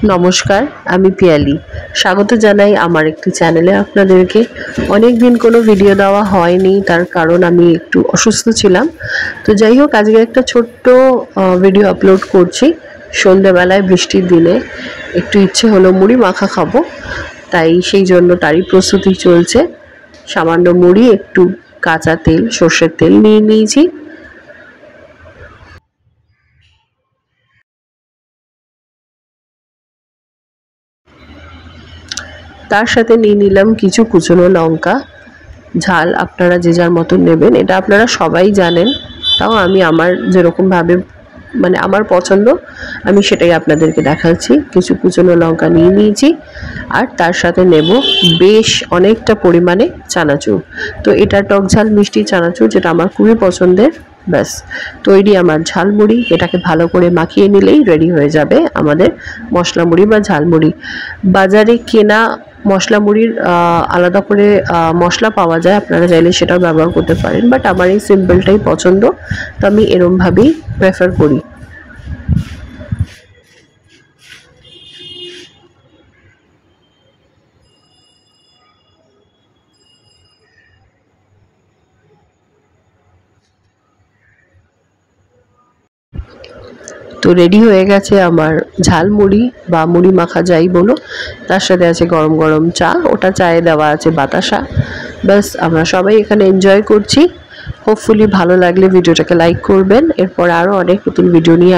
নমস্কার, আমি পিয়ালি। স্বাগত জানাই আমার একটি চ্যানেলে আপনাদেরকে। অনেক দিন কোনো ভিডিও দেওয়া হয়নি, তার কারণ আমি একটু অসুস্থ ছিলাম। তো যাই হোক, আজকে একটা ছোট্ট ভিডিও আপলোড করছি। সন্ধ্যেবেলায় বৃষ্টির দিনে একটু ইচ্ছে হলো মুড়ি মাখা খাবো, তাই সেই জন্য তারই প্রস্তুতি চলছে। সামান্য মুড়ি, একটু কাঁচা তেল, সর্ষের তেল নিয়ে নিয়েছি। তার সাথে নিয়ে নিলাম কিছু কুচনো লঙ্কা। ঝাল আপনারা যে যার মতন নেবেন, এটা আপনারা সবাই জানেন, তাও আমি আমার যেরকমভাবে মানে আমার পছন্দ আমি সেটাই আপনাদেরকে দেখাচ্ছি। কিছু কুচনো লঙ্কা নিয়ে নিয়েছি, আর তার সাথে নেব বেশ অনেকটা পরিমাণে চানাচুর। তো এটা টক ঝাল মিষ্টি চানাচুর, যেটা আমার খুবই পছন্দের। ব্যাস তৈরি আমার ঝালমুড়ি। এটাকে ভালো করে মাখিয়ে নিলেই রেডি হয়ে যাবে আমাদের মশলা মুড়ি বা ঝালমুড়ি। বাজারে কেনা মশলা মুড়ির আলাদা করে মশলা পাওয়া যায়, আপনারা চাইলে সেটাও ব্যবহার করতে পারেন, বাট আমার এই সিম্পলটাই পছন্দ, তো আমি এরমভাবেই প্রেফার করি। তো রেডি হয়ে গেছে আমার ঝালমুড়ি বা মুড়ি মাখা যাই বলো। তার সাথে আছে গরম গরম চা, ওটা চায়ে দেওয়া আছে বাতাসা। ব্যাস আমরা সবাই এখানে এনজয় করছি। হোপফুলি ভালো লাগলে ভিডিওটাকে লাইক করবেন। এরপর আরও অনেক নতুন ভিডিও নিয়ে